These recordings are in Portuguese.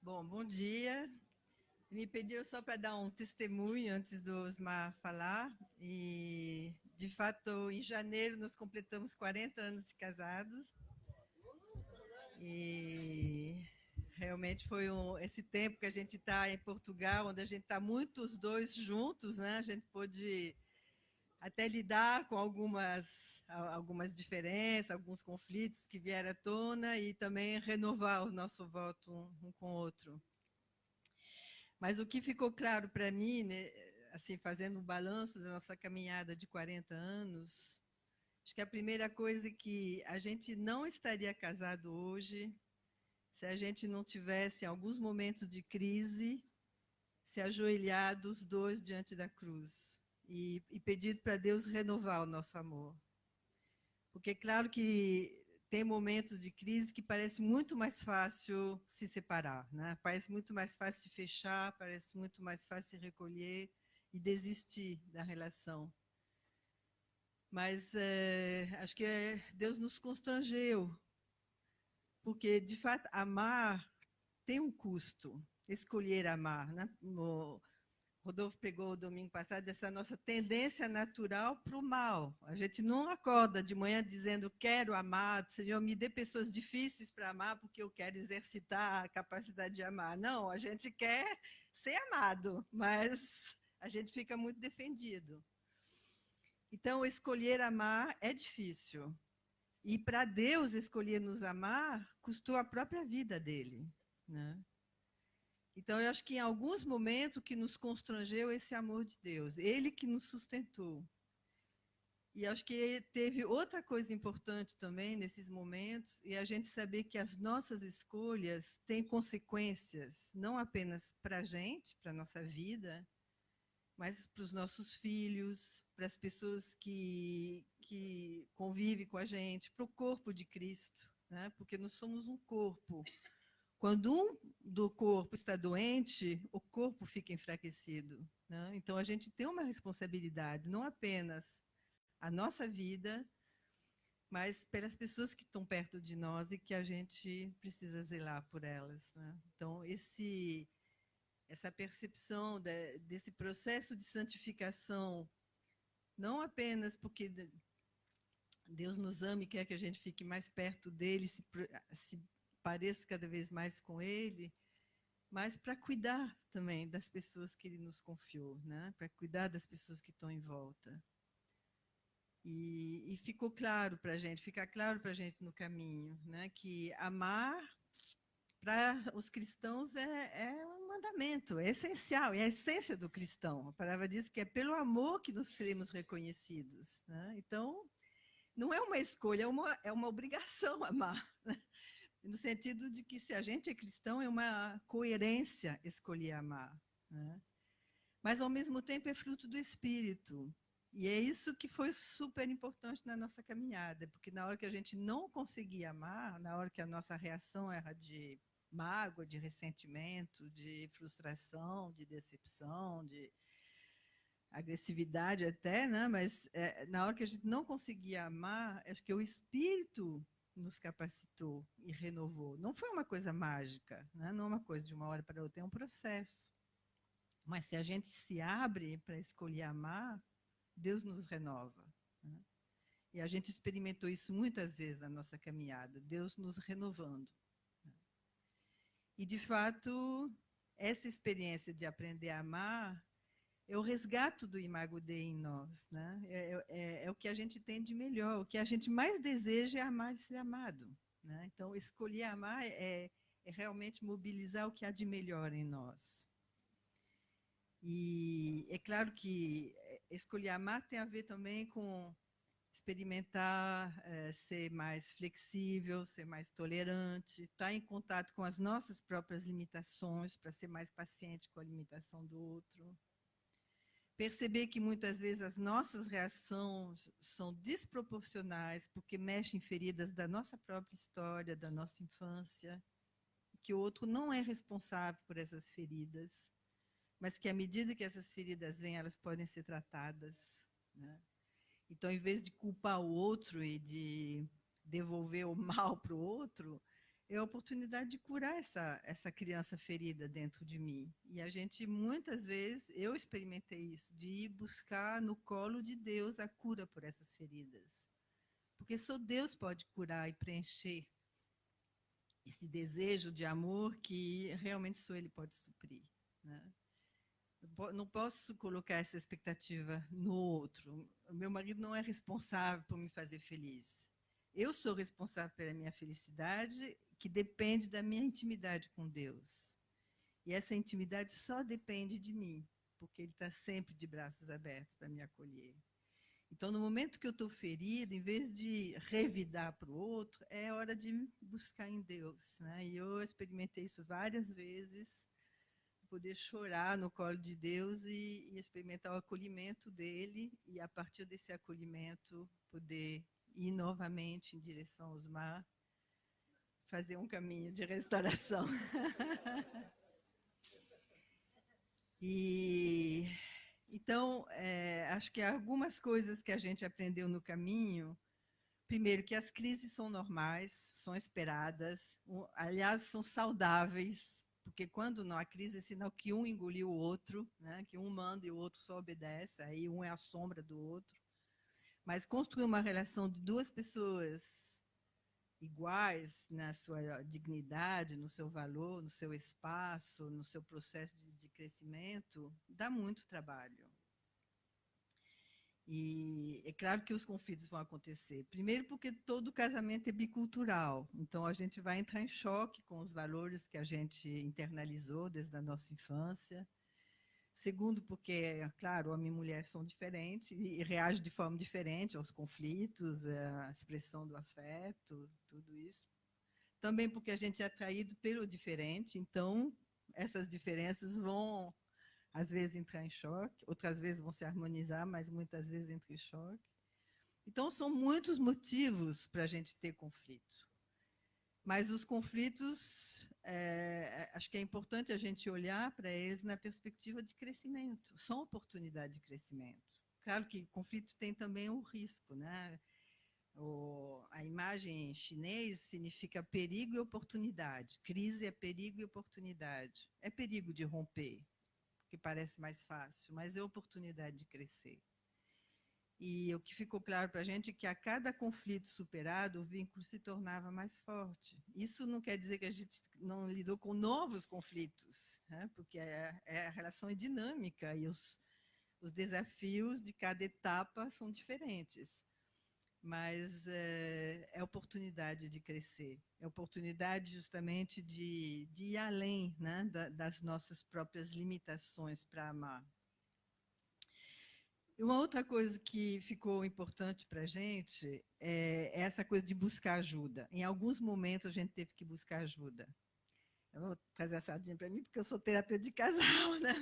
Bom dia. Me pediram só para dar um testemunho antes do Osmar falar. E, de fato, em janeiro nós completamos 40 anos de casados. E realmente foi esse tempo que a gente está em Portugal, onde a gente está muito os dois juntos, né? A gente pôde até lidar com algumas diferenças, alguns conflitos que vieram à tona e também renovar o nosso voto um com o outro. Mas o que ficou claro para mim, né, assim, fazendo um balanço da nossa caminhada de 40 anos, acho que a primeira coisa é que a gente não estaria casado hoje se a gente não tivesse, em alguns momentos de crise, se ajoelhado os dois diante da cruz e pedido para Deus renovar o nosso amor. Porque é claro que tem momentos de crise que parece muito mais fácil se separar, né? Parece muito mais fácil se fechar, parece muito mais fácil se recolher e desistir da relação. Mas acho que Deus nos constrangeu, porque, de fato, amar tem um custo, escolher amar, né? Rodolfo pegou o domingo passado essa nossa tendência natural para o mal. A gente não acorda de manhã dizendo quero amar, Senhor, me dê pessoas difíceis para amar porque eu quero exercitar a capacidade de amar. Não, a gente quer ser amado, mas a gente fica muito defendido. Então, escolher amar é difícil. E para Deus escolher nos amar, custou a própria vida dele, né? Então, eu acho que em alguns momentos o que nos constrangeu é esse amor de Deus, ele que nos sustentou. E acho que teve outra coisa importante também nesses momentos, e a gente saber que as nossas escolhas têm consequências, não apenas para a gente, para a nossa vida, mas para os nossos filhos, para as pessoas que convivem com a gente, para o corpo de Cristo, né? Porque nós somos um corpo. Quando um do corpo está doente, o corpo fica enfraquecido, né? Então, a gente tem uma responsabilidade, não apenas a nossa vida, mas pelas pessoas que estão perto de nós e que a gente precisa zelar por elas, né? Então, essa percepção desse processo de santificação, não apenas porque Deus nos ama e quer que a gente fique mais perto dele, se pareça cada vez mais com ele, mas para cuidar também das pessoas que ele nos confiou, né? Para cuidar das pessoas que estão em volta. E ficou claro para a gente, fica claro para a gente no caminho, né? Que amar para os cristãos é um mandamento, é essencial, é a essência do cristão. A palavra diz que é pelo amor que nós seremos reconhecidos, né? Então, não é uma escolha, é uma obrigação amar, né? No sentido de que se a gente é cristão, é uma coerência escolher amar, né? Mas, ao mesmo tempo, é fruto do Espírito. E é isso que foi super importante na nossa caminhada, porque na hora que a gente não conseguia amar, na hora que a nossa reação era de mágoa, de ressentimento, de frustração, de decepção, de agressividade até, né? Mas na hora que a gente não conseguia amar, acho que o Espírito nos capacitou e renovou. Não foi uma coisa mágica, né? Não é uma coisa de uma hora para outra, é um processo. Mas se a gente se abre para escolher amar, Deus nos renova, né? E a gente experimentou isso muitas vezes na nossa caminhada, Deus nos renovando, né? E, de fato, essa experiência de aprender a amar é o resgate do imago Dei em nós, né? É o que a gente tem de melhor, o que a gente mais deseja é amar e ser amado, né? Então, escolher amar é realmente mobilizar o que há de melhor em nós. E é claro que escolher amar tem a ver também com experimentar, ser mais flexível, ser mais tolerante, estar em contato com as nossas próprias limitações para ser mais paciente com a limitação do outro. Perceber que muitas vezes as nossas reações são desproporcionais porque mexem em feridas da nossa própria história, da nossa infância, que o outro não é responsável por essas feridas, mas que à medida que essas feridas vêm, elas podem ser tratadas, né? Então, em vez de culpar o outro e de devolver o mal para o outro, é a oportunidade de curar essa criança ferida dentro de mim. E a gente, muitas vezes, eu experimentei isso, de ir buscar no colo de Deus a cura por essas feridas. Porque só Deus pode curar e preencher esse desejo de amor que realmente só Ele pode suprir, né? Não posso colocar essa expectativa no outro. O meu marido não é responsável por me fazer feliz. Eu sou responsável pela minha felicidade, que depende da minha intimidade com Deus. E essa intimidade só depende de mim, porque Ele está sempre de braços abertos para me acolher. Então, no momento que eu estou ferida, em vez de revidar para o outro, é hora de buscar em Deus, né? E eu experimentei isso várias vezes, poder chorar no colo de Deus e experimentar o acolhimento dele, e a partir desse acolhimento poder ir novamente em direção aos mar, fazer um caminho de restauração. E então, acho que algumas coisas que a gente aprendeu no caminho, primeiro, que as crises são normais, são esperadas, aliás, são saudáveis, porque quando não há crise, é sinal que um engoliu o outro, né? Que um manda e o outro só obedece, aí um é a sombra do outro. Mas construir uma relação de duas pessoas iguais na sua dignidade, no seu valor, no seu espaço, no seu processo de crescimento, dá muito trabalho. E é claro que os conflitos vão acontecer. Primeiro, porque todo casamento é bicultural. Então, a gente vai entrar em choque com os valores que a gente internalizou desde a nossa infância. Segundo, porque, claro, homem e mulher são diferentes e reagem de forma diferente aos conflitos, à expressão do afeto, tudo isso. Também porque a gente é atraído pelo diferente. Então, essas diferenças vão às vezes entrar em choque, outras vezes vão se harmonizar, mas muitas vezes entram em choque. Então, são muitos motivos para a gente ter conflito. Mas os conflitos, acho que é importante a gente olhar para eles na perspectiva de crescimento. São oportunidade de crescimento. Claro que conflito tem também um risco, né? A imagem chinês significa perigo e oportunidade. Crise é perigo e oportunidade. É perigo de romper, que parece mais fácil, mas é oportunidade de crescer. E o que ficou claro para a gente é que a cada conflito superado, o vínculo se tornava mais forte. Isso não quer dizer que a gente não lidou com novos conflitos, né? Porque a relação é dinâmica e os desafios de cada etapa são diferentes. Mas é oportunidade de crescer, é oportunidade justamente de ir além, né, das nossas próprias limitações para amar. E uma outra coisa que ficou importante para a gente é essa coisa de buscar ajuda. Em alguns momentos a gente teve que buscar ajuda. Eu vou trazer a sardinha para mim, porque eu sou terapeuta de casal, né?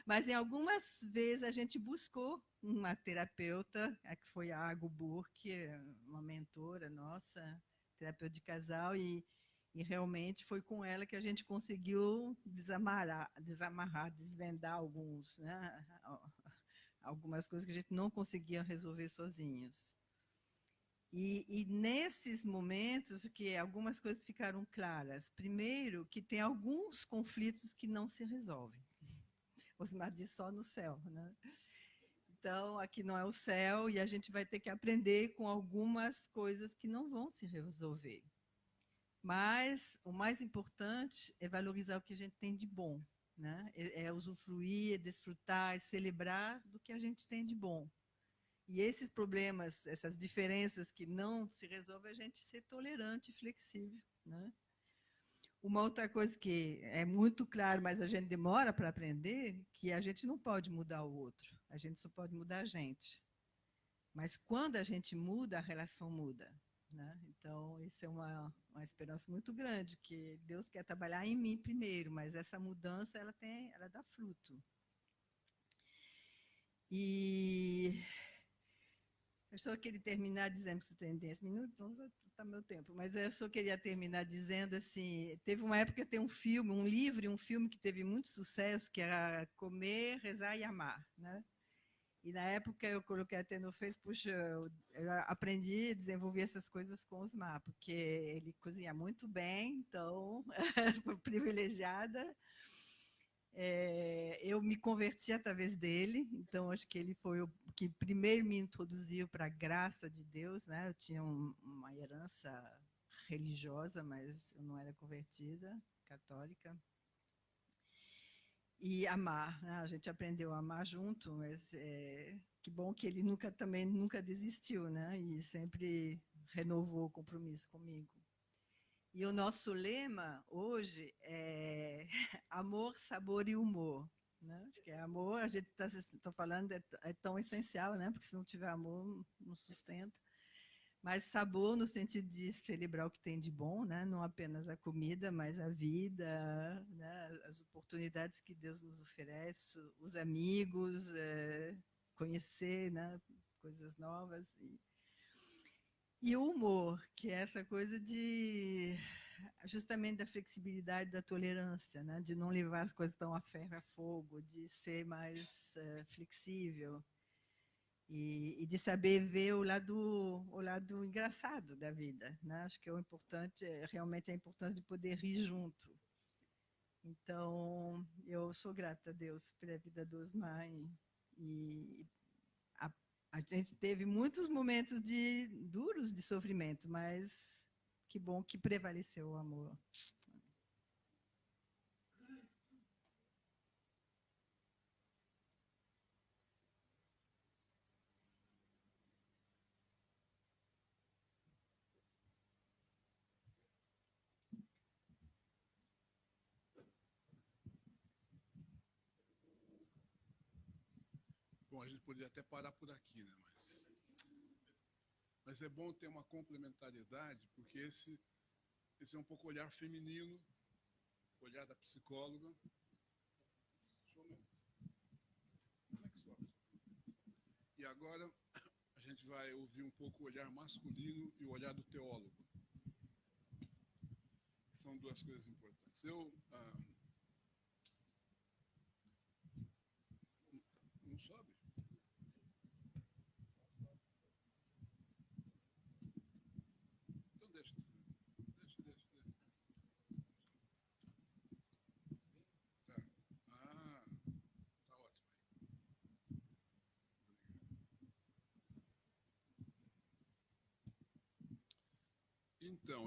Mas em algumas vezes a gente buscou uma terapeuta, que foi a Argo Burke, uma mentora nossa, terapeuta de casal, e realmente foi com ela que a gente conseguiu desamarrar, desvendar algumas coisas que a gente não conseguia resolver sozinhos. E nesses momentos que algumas coisas ficaram claras. Primeiro, que tem alguns conflitos que não se resolvem. Osmar diz só no céu, né? Então, aqui não é o céu e a gente vai ter que aprender com algumas coisas que não vão se resolver. Mas o mais importante é valorizar o que a gente tem de bom, né? É usufruir, é desfrutar, é celebrar do que a gente tem de bom. E esses problemas, essas diferenças que não se resolvem, a gente ser tolerante e flexível, né? Uma outra coisa que é muito claro, mas a gente demora para aprender, que a gente não pode mudar o outro, a gente só pode mudar a gente. Mas quando a gente muda, a relação muda, né? Então, isso é uma esperança muito grande, que Deus quer trabalhar em mim primeiro, mas essa mudança, ela dá fruto. E eu só queria terminar dizendo, que você tem 10 minutos, então está meu tempo, mas eu só queria terminar dizendo assim, teve uma época que tem um filme, um livro e um filme que teve muito sucesso, que era Comer, Rezar e Amar, né? E na época eu coloquei até no Facebook, puxa, eu aprendi a desenvolver essas coisas com Osmar, porque ele cozinha muito bem, então fui privilegiada. Eu me converti através dele, então acho que ele foi o que primeiro me introduziu para a graça de Deus, né? Eu tinha uma herança religiosa, mas eu não era convertida, católica. E amar, né? A gente aprendeu a amar junto, mas que bom que ele também nunca desistiu, né? E sempre renovou o compromisso comigo. E o nosso lema hoje é amor, sabor e humor. Né? Acho que amor, a gente está falando, é tão essencial, né? Porque se não tiver amor, não sustenta. Mas sabor no sentido de celebrar o que tem de bom, né? Não apenas a comida, mas a vida, né? As oportunidades que Deus nos oferece, os amigos, conhecer, né? Coisas novas. E o humor, que é essa coisa de justamente da flexibilidade, da tolerância, né? De não levar as coisas tão a ferro e a fogo, de ser mais flexível e de saber ver o lado engraçado da vida, né? Acho que o importante realmente a importância de poder rir junto. Então, eu sou grata a Deus pela vida do Osmar e a gente teve muitos momentos duros de sofrimento, mas que bom que prevaleceu o amor. Bom, a gente poderia até parar por aqui, né? Mas é bom ter uma complementariedade, porque esse é um pouco o olhar feminino, o olhar da psicóloga. E agora a gente vai ouvir um pouco o olhar masculino e o olhar do teólogo. São duas coisas importantes. Não sobe? Então deixa. Tá. Tá ótimo aí. Então,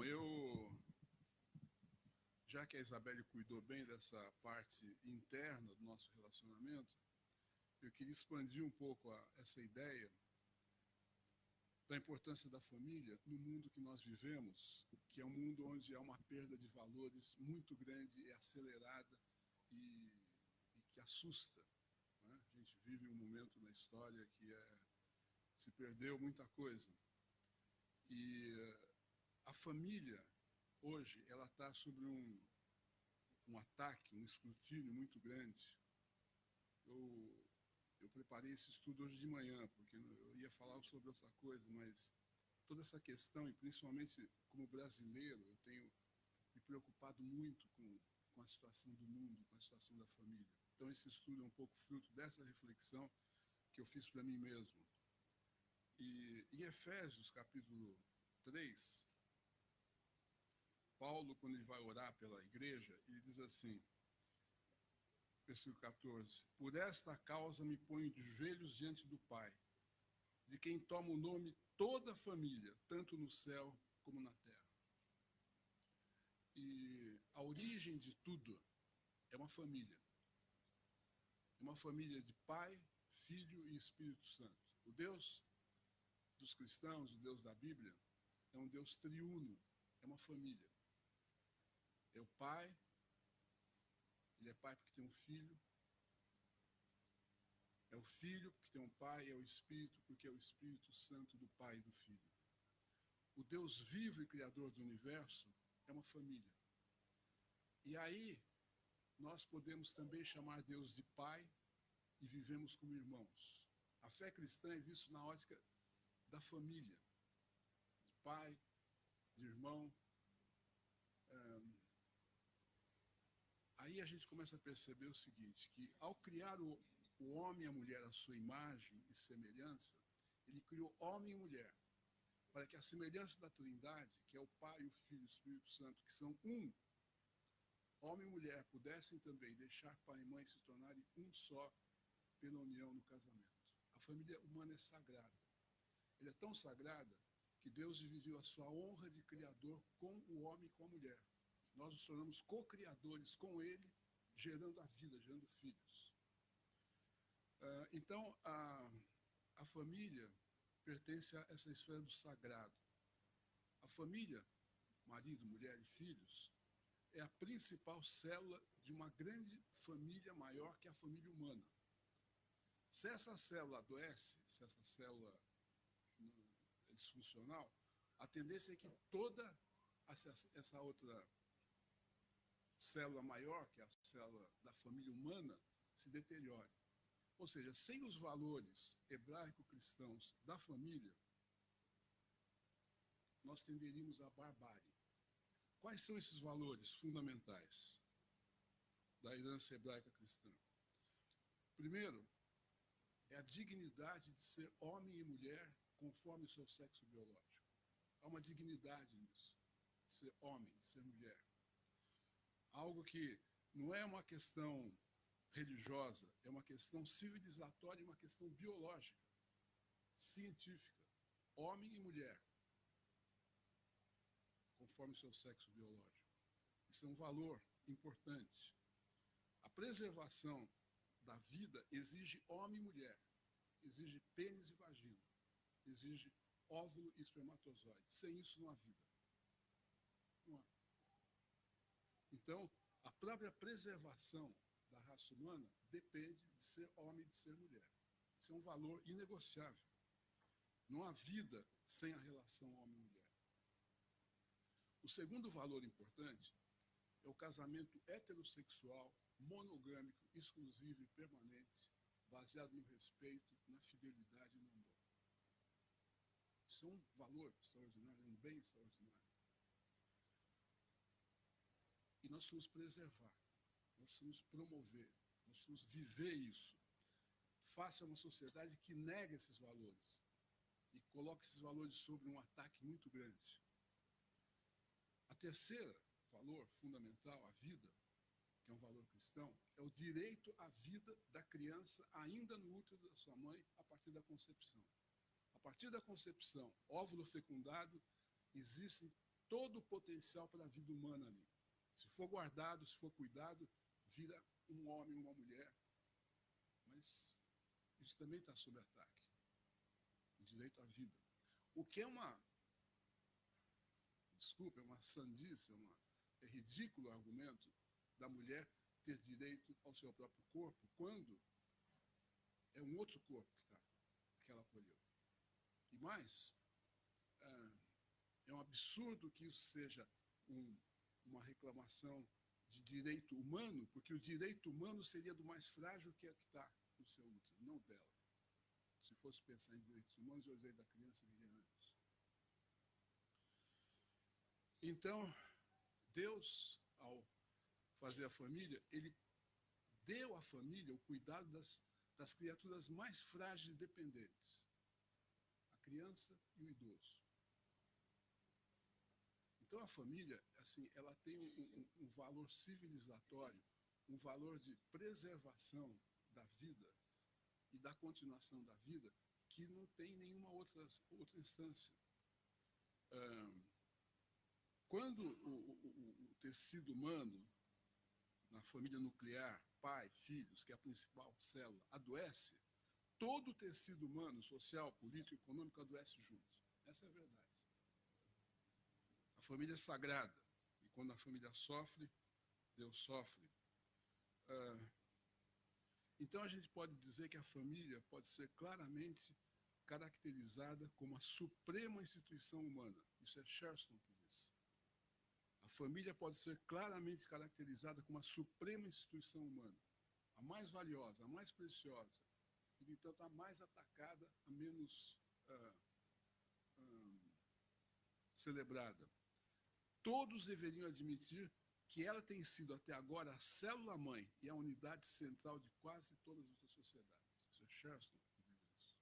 já que a Isabelle cuidou bem dessa parte interna do nosso relacionamento, eu queria expandir um pouco essa ideia da importância da família no mundo que nós vivemos, que é um mundo onde há uma perda de valores muito grande e acelerada e que assusta. Né? A gente vive um momento na história que se perdeu muita coisa. E a família, hoje, ela está sobre um ataque, um escrutínio muito grande. Eu preparei esse estudo hoje de manhã, porque eu ia falar sobre outra coisa, mas toda essa questão, e principalmente como brasileiro, eu tenho me preocupado muito com a situação do mundo, com a situação da família. Então esse estudo é um pouco fruto dessa reflexão que eu fiz para mim mesmo. E em Efésios, capítulo 3, Paulo, quando ele vai orar pela igreja, ele diz assim, versículo 14, por esta causa me ponho de joelhos diante do Pai, de quem toma o nome toda a família, tanto no céu como na terra. E a origem de tudo é uma família. É uma família de Pai, Filho e Espírito Santo. O Deus dos cristãos, o Deus da Bíblia, é um Deus triuno, é uma família. É o Pai, ele é Pai porque tem um Filho. É o Filho porque tem um Pai, é o Espírito porque é o Espírito Santo do Pai e do Filho. O Deus vivo e Criador do universo é uma família. E aí, nós podemos também chamar Deus de Pai e vivemos como irmãos. A fé cristã é vista na ótica da família, de pai, de irmão. Aí a gente começa a perceber o seguinte, que ao criar o homem e a mulher à sua imagem e semelhança, ele criou homem e mulher, para que a semelhança da Trindade, que é o Pai, o Filho e o Espírito Santo, que são um, homem e mulher pudessem também deixar pai e mãe se tornarem um só pela união no casamento. A família humana é sagrada. Ela é tão sagrada que Deus dividiu a sua honra de criador com o homem e com a mulher. Nós nos tornamos co-criadores com ele, gerando a vida, gerando filhos. Então, a família pertence a essa esfera do sagrado. A família, marido, mulher e filhos, é a principal célula de uma grande família maior que a família humana. Se essa célula adoece, se essa célula é disfuncional, a tendência é que toda essa outra célula maior, que é a célula da família humana, se deteriore. Ou seja, sem os valores hebraico-cristãos da família, nós tenderíamos à barbárie. Quais são esses valores fundamentais da herança hebraica cristã? Primeiro, é a dignidade de ser homem e mulher conforme o seu sexo biológico. Há uma dignidade nisso, de ser homem, de ser mulher. Algo que não é uma questão religiosa, é uma questão civilizatória e uma questão biológica, científica. Homem e mulher, conforme o seu sexo biológico. Isso é um valor importante. A preservação da vida exige homem e mulher, exige pênis e vagina, exige óvulo e espermatozoide. Sem isso não há vida. Não há. Então, a própria preservação da raça humana depende de ser homem e de ser mulher. Isso é um valor inegociável. Não há vida sem a relação homem-mulher. O segundo valor importante é o casamento heterossexual, monogâmico, exclusivo e permanente, baseado no respeito, na fidelidade e no amor. Isso é um valor extraordinário, é um bem extraordinário. E nós precisamos preservar, nós precisamos promover, nós precisamos viver isso. Faça uma sociedade que nega esses valores e coloque esses valores sobre um ataque muito grande. A terceira valor fundamental, a vida, que é um valor cristão, é o direito à vida da criança ainda no útero da sua mãe a partir da concepção. A partir da concepção, óvulo fecundado, existe todo o potencial para a vida humana ali. Se for guardado, se for cuidado, vira um homem, uma mulher. Mas isso também está sob ataque. O direito à vida. O que é uma... Desculpa, é uma sandice, é ridículo o argumento da mulher ter direito ao seu próprio corpo, quando é um outro corpo que ela acolheu. E mais, é um absurdo que isso seja uma reclamação de direito humano, porque o direito humano seria do mais frágil que está no seu útero, não dela. Se fosse pensar em direitos humanos, o direito da criança viria antes. Então, Deus, ao fazer a família, ele deu à família o cuidado das criaturas mais frágeis e dependentes. A criança e o idoso. Então, a família, assim, ela tem um valor civilizatório, um valor de preservação da vida e da continuação da vida que não tem nenhuma outra instância. Quando o tecido humano, na família nuclear, pai, filhos, que é a principal célula, adoece, todo o tecido humano, social, político, econômico, adoece junto. Essa é a verdade. A família é sagrada, e quando a família sofre, Deus sofre. Então a gente pode dizer que a família pode ser claramente caracterizada como a suprema instituição humana. Isso é Chesterton que diz. A família pode ser claramente caracterizada como a suprema instituição humana, a mais valiosa, a mais preciosa, e, no entanto, a mais atacada, a menos celebrada. Todos deveriam admitir que ela tem sido até agora a célula-mãe e a unidade central de quase todas as outras sociedades. Chesterton que diz isso.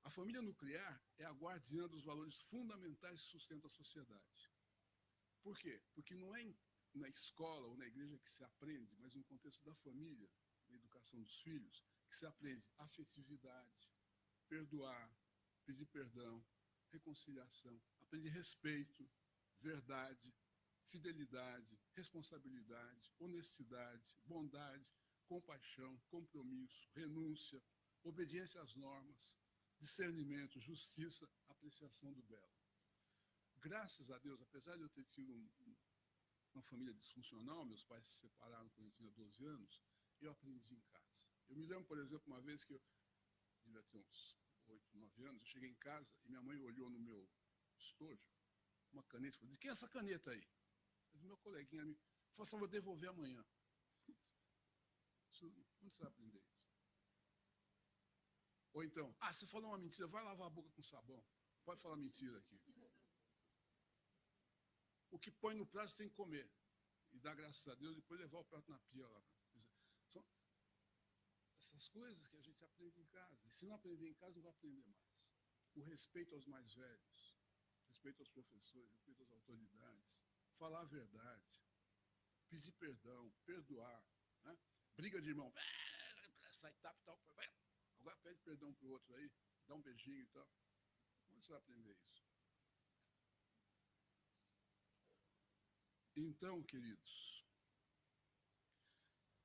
A família nuclear é a guardiã dos valores fundamentais que sustentam a sociedade. Por quê? Porque não é na escola ou na igreja que se aprende, mas no contexto da família, na educação dos filhos, que se aprende afetividade, perdoar, pedir perdão, reconciliação, aprende respeito, verdade, fidelidade, responsabilidade, honestidade, bondade, compaixão, compromisso, renúncia, obediência às normas, discernimento, justiça, apreciação do belo. Graças a Deus, apesar de eu ter tido uma família disfuncional, meus pais se separaram quando eu tinha 12 anos, eu aprendi em casa. Eu me lembro, por exemplo, uma vez que eu devia ter uns 8, 9 anos, eu cheguei em casa e minha mãe olhou no meu estojo uma caneta e falou: de quem é essa caneta aí? É do meu coleguinha. Falou assim: vou devolver amanhã. Onde você vai aprender isso? Ou então, você falou uma mentira, vai lavar a boca com sabão. Pode falar mentira aqui. O que põe no prato tem que comer. E dar graças a Deus, depois levar o prato na pia lá. São essas coisas que a gente aprende em casa. E se não aprender em casa, não vai aprender mais. O respeito aos mais velhos, respeito aos professores, respeito às autoridades, falar a verdade, pedir perdão, perdoar, né? Briga de irmão, sai, tapa e tal, agora pede perdão para o outro aí, dá um beijinho e tal. Onde você vai aprender isso? Então, queridos,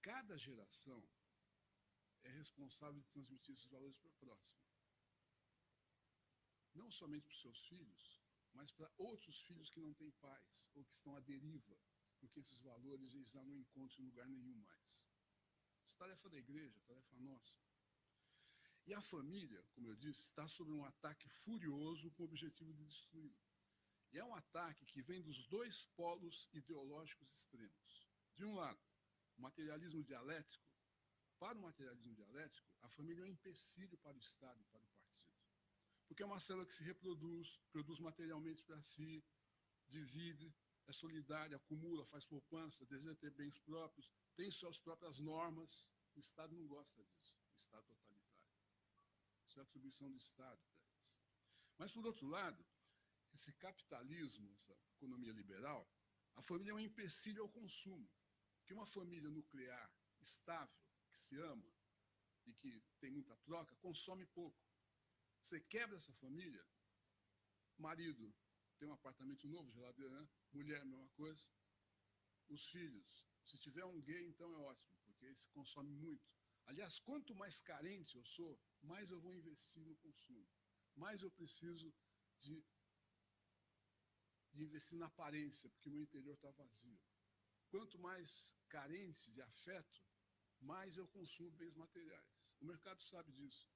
cada geração é responsável de transmitir esses valores para a próxima. Não somente para os seus filhos, mas para outros filhos que não têm pais ou que estão à deriva, porque esses valores eles já não encontram em lugar nenhum mais. Isso é tarefa da igreja, tarefa nossa. E a família, como eu disse, está sob um ataque furioso com o objetivo de destruí-la. E é um ataque que vem dos dois polos ideológicos extremos. De um lado, o materialismo dialético. Para o materialismo dialético, a família é um empecilho para o Estado e para o partido. Porque é uma célula que se reproduz, produz materialmente para si, divide, é solidária, acumula, faz poupança, deseja ter bens próprios, tem suas próprias normas. O Estado não gosta disso, o Estado totalitário. Isso é atribuição do Estado para eles. Mas, por outro lado, esse capitalismo, essa economia liberal, a família é um empecilho ao consumo. Que uma família nuclear estável, que se ama e que tem muita troca, consome pouco. Você quebra essa família, marido tem um apartamento novo, geladeira, né? Mulher, mesma coisa. Os filhos, se tiver um gay, então é ótimo, porque esse consome muito. Aliás, quanto mais carente eu sou, mais eu vou investir no consumo. Mais eu preciso de investir na aparência, porque o meu interior está vazio. Quanto mais carente de afeto, mais eu consumo bens materiais. O mercado sabe disso.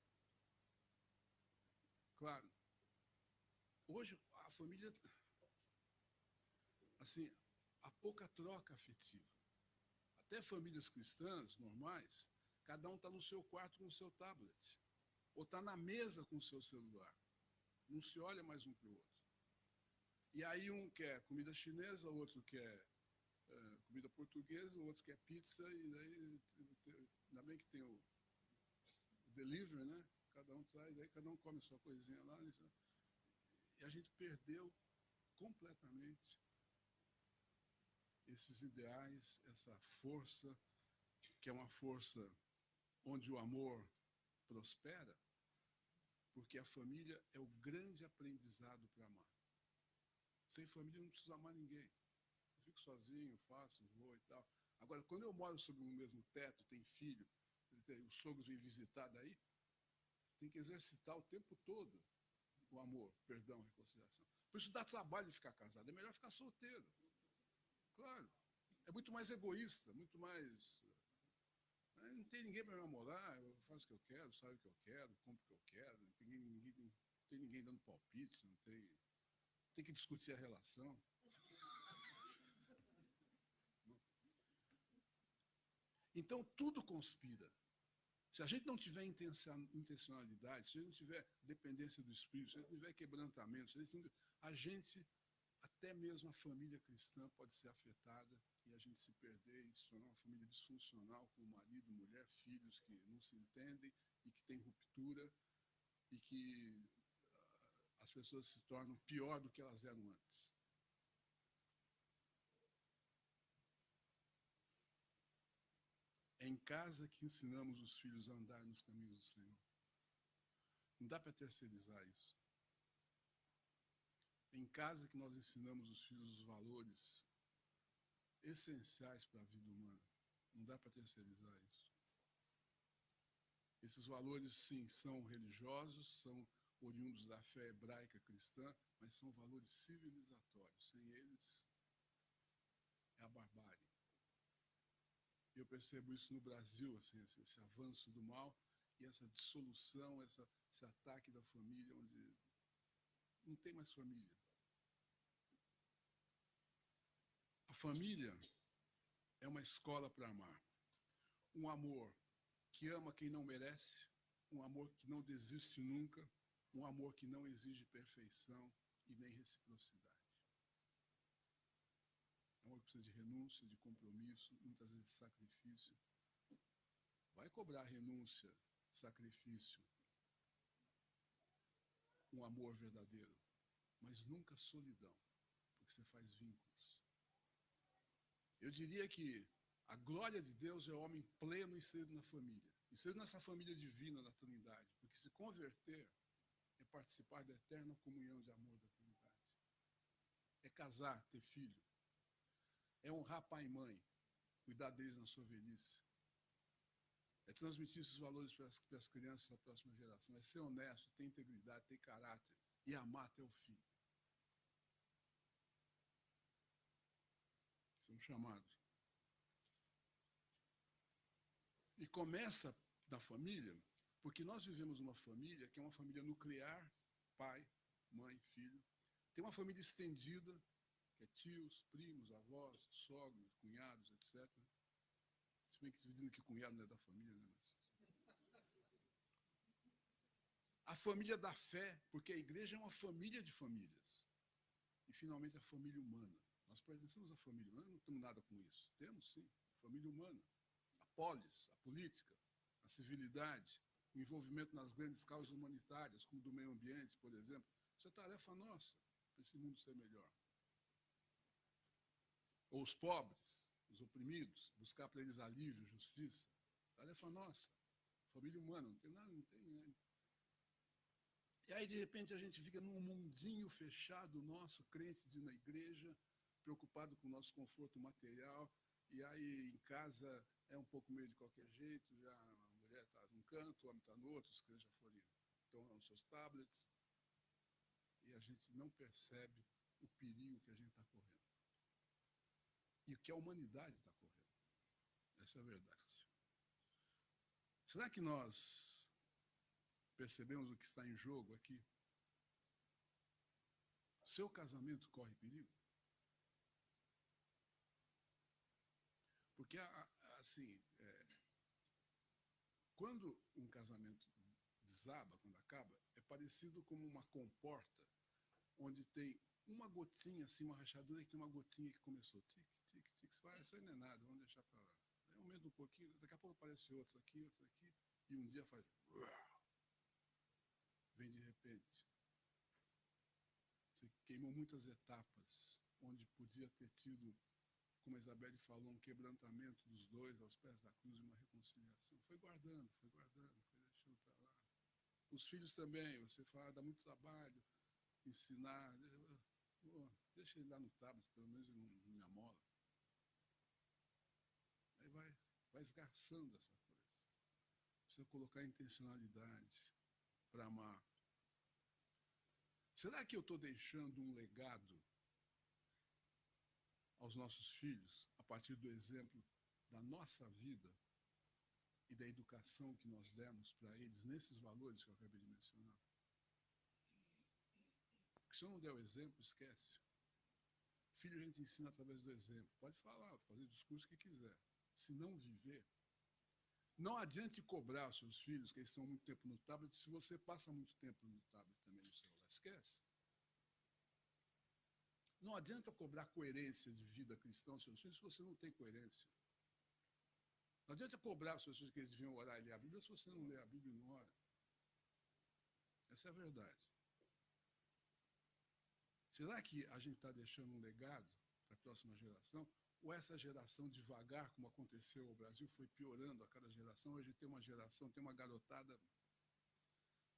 Claro, hoje a família, assim, há pouca troca afetiva. Até famílias cristãs normais, cada um está no seu quarto com o seu tablet, ou está na mesa com o seu celular. Não se olha mais um para o outro. E aí um quer comida chinesa, o outro quer comida portuguesa, o outro quer pizza, e daí ainda bem que tem o delivery, né? Cada um traz, daí cada um come a sua coisinha lá. E a gente perdeu completamente esses ideais, essa força, que é uma força onde o amor prospera, porque a família é o grande aprendizado para amar. Sem família eu não preciso amar ninguém. Eu fico sozinho, faço, vou e tal. Agora, quando eu moro sob um mesmo teto, tem filho, os sogros vêm visitar daí, tem que exercitar o tempo todo o amor, perdão, reconciliação. Por isso dá trabalho de ficar casado, é melhor ficar solteiro. Claro, é muito mais egoísta, muito mais... Não tem ninguém para me namorar, eu faço o que eu quero, saio o que eu quero, compro o que eu quero, não tem ninguém dando palpite, não tem que discutir a relação. Então, tudo conspira. Se a gente não tiver intencionalidade, se a gente não tiver dependência do Espírito, se a gente não tiver quebrantamento, até mesmo a família cristã pode ser afetada e a gente se perder e se tornar uma família disfuncional, com marido, mulher, filhos que não se entendem e que tem ruptura e que as pessoas se tornam pior do que elas eram antes. É em casa que ensinamos os filhos a andar nos caminhos do Senhor. Não dá para terceirizar isso. É em casa que nós ensinamos os filhos os valores essenciais para a vida humana. Não dá para terceirizar isso. Esses valores, sim, são religiosos, são oriundos da fé hebraica cristã, mas são valores civilizatórios. Sem eles, é a barbárie. Eu percebo isso no Brasil, assim, esse avanço do mal e essa dissolução, esse ataque da família, onde não tem mais família. A família é uma escola para amar. Um amor que ama quem não merece, um amor que não desiste nunca, um amor que não exige perfeição e nem reciprocidade. É um amor que precisa de renúncia, de compromisso, muitas vezes de sacrifício. Vai cobrar renúncia, sacrifício, um amor verdadeiro, mas nunca solidão, porque você faz vínculos. Eu diria que a glória de Deus é o homem pleno inserido na família, inserido nessa família divina da Trindade, porque se converter é participar da eterna comunhão de amor da Trindade. É casar, ter filho. É honrar pai e mãe, cuidar deles na sua velhice. É transmitir esses valores para as crianças da próxima geração. É ser honesto, ter integridade, ter caráter e amar até o fim. Somos chamados. E começa na família, porque nós vivemos uma família que é uma família nuclear, pai, mãe, filho. Tem uma família estendida, que é tios, primos, avós, sogros, cunhados, etc. Se bem que dizem que cunhado não é da família, né? A família da fé, porque a igreja é uma família de famílias. E, finalmente, a família humana. Nós pertencemos à família humana, não temos nada com isso. Temos, sim, a família humana. A polis, a política, a civilidade, o envolvimento nas grandes causas humanitárias, como do meio ambiente, por exemplo. Isso é tarefa nossa, para esse mundo ser melhor. Ou os pobres, os oprimidos, buscar para eles alívio, justiça. Tarefa nossa. Família humana, não tem nada, não tem. Né? E aí, de repente, a gente fica num mundinho fechado nosso, crente de ir na igreja, preocupado com o nosso conforto material, e aí em casa é um pouco meio de qualquer jeito, já a mulher está num canto, o homem está no outro, os crianças já estão nos seus tablets, e a gente não percebe o perigo que a gente está correndo. E o que a humanidade está correndo. Essa é a verdade. Será que nós percebemos o que está em jogo aqui? Seu casamento corre perigo? Porque, assim, quando um casamento desaba, quando acaba, é parecido como uma comporta, onde tem uma gotinha, assim, uma rachadura, e tem uma gotinha que começou, tic, tic, tic, isso aí não é nada, vamos deixar para lá. Aí aumenta um pouquinho, daqui a pouco aparece outro aqui, e um dia faz... Vem de repente. Você queimou muitas etapas, onde podia ter tido, como a Isabelle falou, um quebrantamento dos dois aos pés da cruz e uma reconciliação. Foi guardando, foi deixando para lá. Os filhos também, você fala, dá muito trabalho, ensinar, deixa ele lá no tablet, pelo menos ele não me amola. Aí vai esgarçando essa coisa. Precisa colocar intencionalidade para amar. Será que eu estou deixando um legado aos nossos filhos a partir do exemplo da nossa vida e da educação que nós demos para eles nesses valores que eu acabei de mencionar? Porque se eu não der o exemplo, esquece. Filho a gente ensina através do exemplo. Pode falar, fazer o discurso que quiser. Se não viver, não adiante cobrar os seus filhos que eles estão muito tempo no tablet se você passa muito tempo no tablet também no celular. Esquece. Não adianta cobrar coerência de vida cristã aos seus filhos se você não tem coerência. Não adianta cobrar aos seus filhos que eles deviam orar e ler a Bíblia se você não lê a Bíblia e não ora. Essa é a verdade. Será que a gente está deixando um legado para a próxima geração? Ou essa geração devagar, como aconteceu no Brasil, foi piorando a cada geração? Hoje tem uma geração, tem uma garotada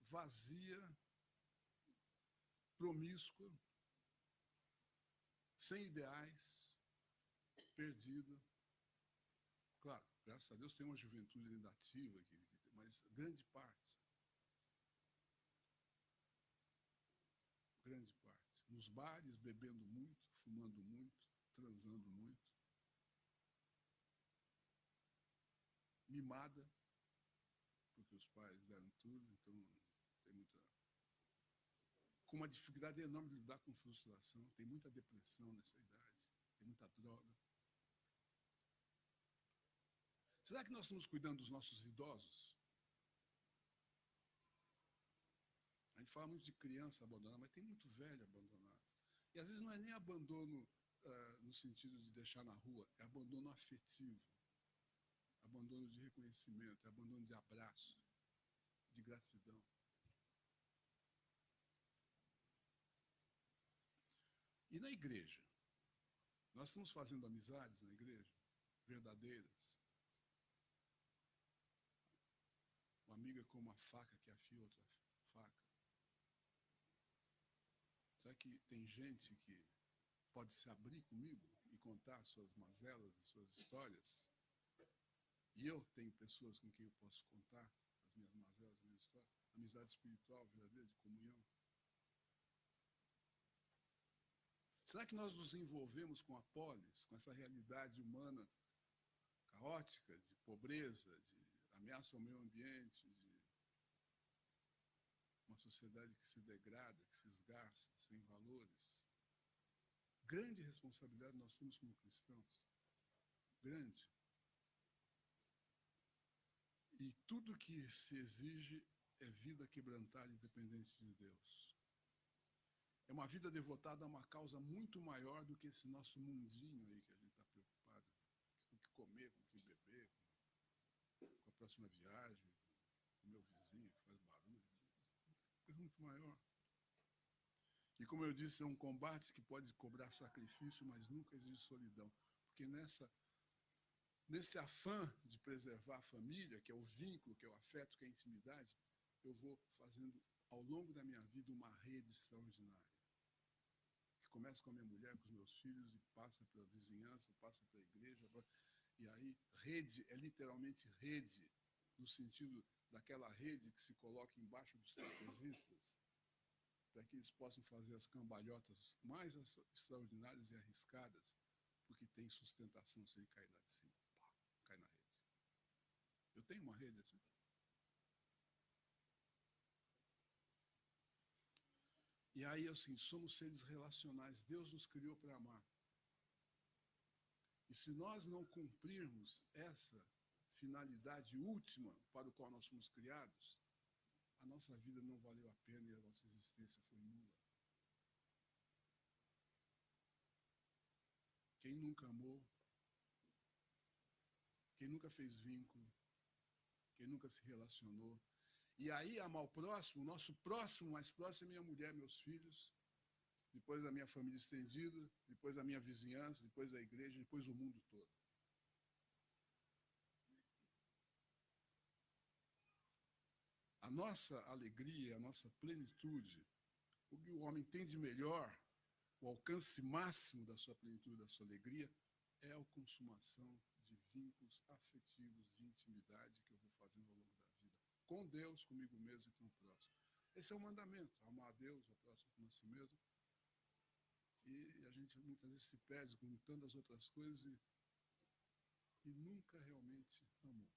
vazia, promíscua, sem ideais, perdida. Claro, graças a Deus tem uma juventude ainda ativa, mas grande parte. Grande parte. Nos bares, bebendo muito, fumando muito, transando muito. Mimada, porque os pais deram tudo, então tem muita... Com uma dificuldade enorme de lidar com frustração, tem muita depressão nessa idade, tem muita droga. Será que nós estamos cuidando dos nossos idosos? A gente fala muito de criança abandonada, mas tem muito velho abandonado. E às vezes não é nem abandono no sentido de deixar na rua, é abandono afetivo, abandono de reconhecimento, é abandono de abraço, de gratidão. E na igreja? Nós estamos fazendo amizades na igreja, verdadeiras. Uma amiga com uma faca que afia outra faca. Será que tem gente que pode se abrir comigo e contar suas mazelas e suas histórias? E eu tenho pessoas com quem eu posso contar as minhas mazelas, as minhas histórias? Amizade espiritual, verdadeira, de comunhão. Será que nós nos envolvemos com a polis, com essa realidade humana caótica, de pobreza, de ameaça ao meio ambiente, de uma sociedade que se degrada, que se esgarça, sem valores? Grande responsabilidade nós temos como cristãos. Grande. E tudo que se exige é vida quebrantada e dependente de Deus. É uma vida devotada a uma causa muito maior do que esse nosso mundinho aí que a gente está preocupado. Com o que comer, com o que beber, com a próxima viagem, com o meu vizinho que faz barulho. Coisa muito maior. E como eu disse, é um combate que pode cobrar sacrifício, mas nunca exige solidão. Porque nesse afã de preservar a família, que é o vínculo, que é o afeto, que é a intimidade, eu vou fazendo ao longo da minha vida uma rede extraordinária. Que começa com a minha mulher, com os meus filhos, e passa pela vizinhança, passa pela igreja. E aí, rede é literalmente rede, no sentido daquela rede que se coloca embaixo dos trapezistas, para que eles possam fazer as cambalhotas mais extraordinárias e arriscadas, porque tem sustentação se ele cair lá de cima. Pá, cai na rede. Eu tenho uma rede assim. E aí, assim, somos seres relacionais. Deus nos criou para amar. E se nós não cumprirmos essa finalidade última para o qual nós fomos criados, a nossa vida não valeu a pena e a nossa existência foi nula. Quem nunca amou, quem nunca fez vínculo, quem nunca se relacionou. E aí, amar o próximo, nosso próximo mais próximo é minha mulher, meus filhos, depois a minha família estendida, depois a minha vizinhança, depois a igreja, depois o mundo todo. A nossa alegria, a nossa plenitude, o que o homem tem de melhor, o alcance máximo da sua plenitude, da sua alegria, é a consumação de vínculos afetivos, de intimidade que eu vou fazendo ao longo da vida. Com Deus, comigo mesmo e com o próximo. Esse é o mandamento, amar a Deus, ao próximo como a si mesmo. E a gente muitas vezes se perde com tantas outras coisas e nunca realmente amou.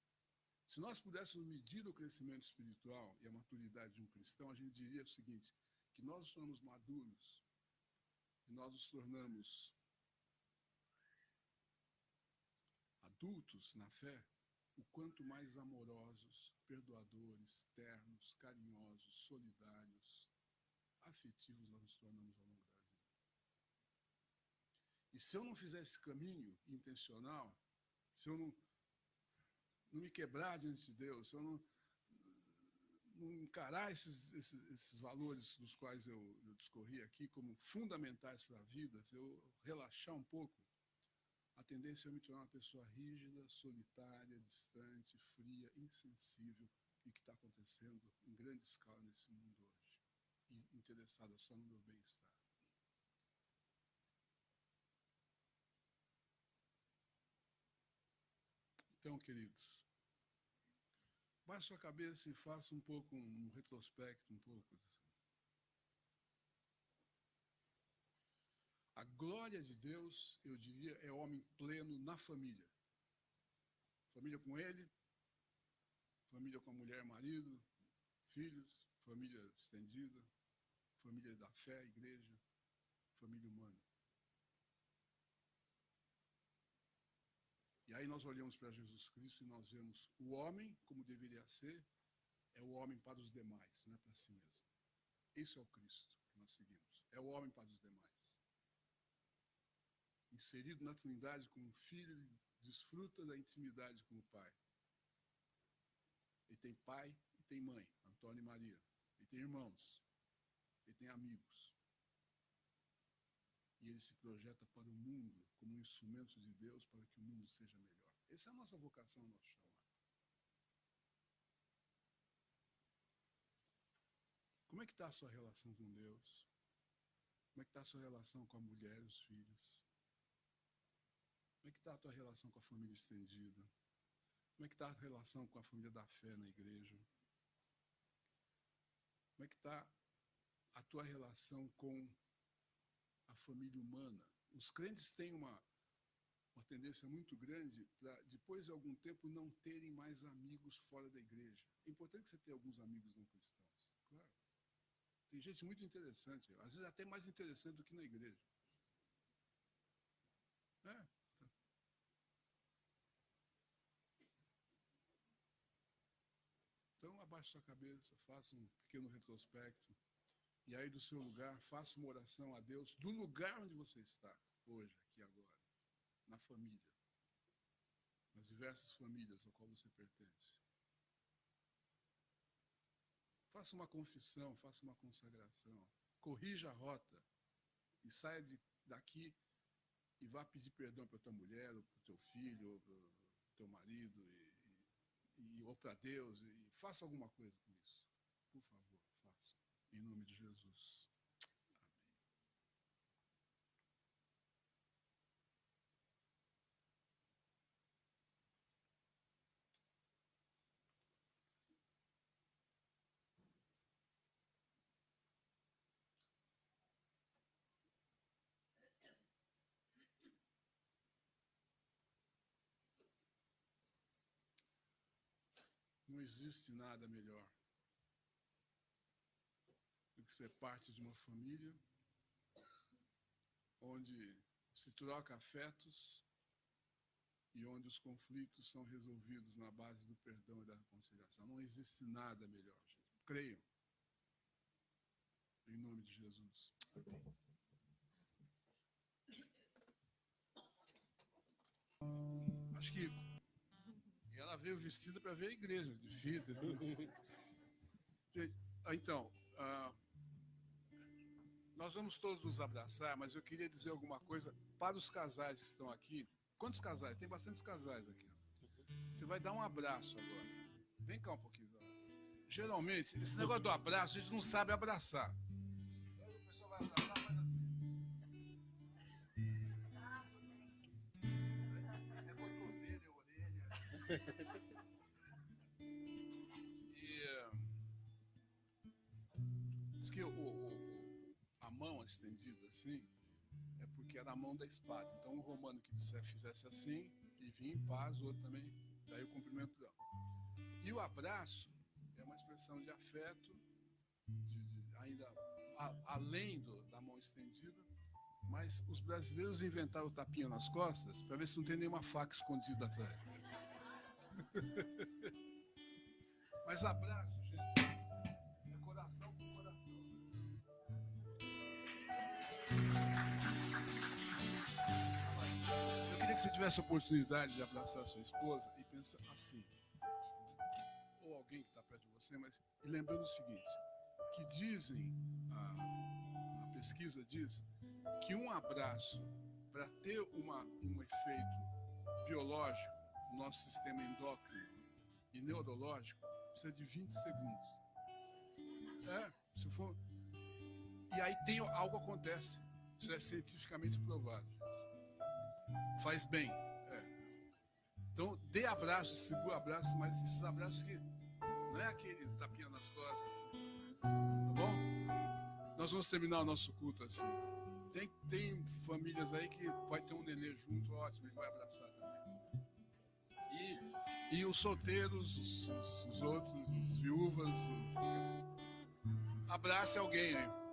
Se nós pudéssemos medir o crescimento espiritual e a maturidade de um cristão, a gente diria o seguinte, que nós nos tornamos maduros, e nós nos tornamos adultos na fé, o quanto mais amorosos, perdoadores, ternos, carinhosos, solidários, afetivos nós nos tornamos ao longo da vida. E se eu não fizer esse caminho intencional, se eu não me quebrar diante de Deus, se eu não encarar esses valores dos quais eu discorri aqui como fundamentais para a vida, se eu relaxar um pouco, a tendência é eu me tornar uma pessoa rígida, solitária, distante, fria, insensível, e que está acontecendo em grande escala nesse mundo hoje, e interessada só no meu bem-estar. Então, queridos, baixe sua cabeça e faça um pouco um retrospecto, um pouco assim. A glória de Deus, eu diria, é homem pleno na família. Família com ele, família com a mulher, marido, filhos, família estendida, família da fé, igreja, família humana. E aí nós olhamos para Jesus Cristo e nós vemos o homem, como deveria ser, é o homem para os demais, não é para si mesmo. Esse é o Cristo que nós seguimos. É o homem para os demais. Inserido na Trindade como filho, ele desfruta da intimidade com o Pai. Ele tem pai e tem mãe, Antônio e Maria. Ele tem irmãos. Ele tem amigos. E ele se projeta para o mundo como um instrumento de Deus para que o mundo seja melhor. Essa é a nossa vocação, o nosso chamado. Como é que está a sua relação com Deus? Como é que está a sua relação com a mulher e os filhos? Como é que está a tua relação com a família estendida? Como é que está a relação com a família da fé na igreja? Como é que está a tua relação com a família humana? Os crentes têm uma tendência muito grande para, depois de algum tempo, não terem mais amigos fora da igreja. É importante você ter alguns amigos não cristãos, claro. Tem gente muito interessante, às vezes até mais interessante do que na igreja. Então, abaixe sua cabeça, faça um pequeno retrospecto. E aí, do seu lugar, faça uma oração a Deus, do lugar onde você está, hoje, aqui agora, na família, nas diversas famílias a qual você pertence. Faça uma confissão, faça uma consagração, corrija a rota e saia daqui e vá pedir perdão para tua mulher, ou para o teu filho, ou para o teu marido, ou para Deus, e faça alguma coisa com isso. Por favor, faça. Em nome de Jesus. Não existe nada melhor do que ser parte de uma família onde se troca afetos e onde os conflitos são resolvidos na base do perdão e da reconciliação. Não existe nada melhor, gente. Creiam. Em nome de Jesus. Acho que ela veio vestida para ver a igreja, de fita. Gente, então, nós vamos todos nos abraçar, mas eu queria dizer alguma coisa para os casais que estão aqui. Quantos casais? Tem bastantes casais aqui. Você vai dar um abraço agora. Vem cá um pouquinho. Geralmente, esse negócio do abraço, a gente não sabe abraçar. Então, a pessoa vai abraçar, faz assim. Depois cotovelo, orelha. Diz que a mão estendida assim é porque era a mão da espada. Então o romano que fizesse assim e vinha em paz, o outro também, daí o cumprimento dela. E o abraço é uma expressão de afeto, ainda além da mão estendida, mas os brasileiros inventaram o tapinha nas costas para ver se não tem nenhuma faca escondida atrás. Mas abraço, gente, é coração com coração. que você tivesse a oportunidade de abraçar a sua esposa e pensa assim, ou alguém que está perto de você, mas e lembrando o seguinte, que dizem, a pesquisa diz, que um abraço, para ter um efeito biológico no nosso sistema endócrino e neurológico, precisa de 20 segundos. Se for... E aí algo acontece. Isso é cientificamente provado. Faz bem. Então, dê abraço, distribua abraços, mas esses abraços que não é aquele tapinha nas costas. Tá bom? Nós vamos terminar o nosso culto assim. Tem famílias aí que vai ter um nenê junto, ótimo, ele vai abraçar também. E os solteiros, os outros, as viúvas, abrace alguém aí.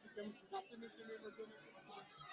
Ficamos exatamente na mesma zona.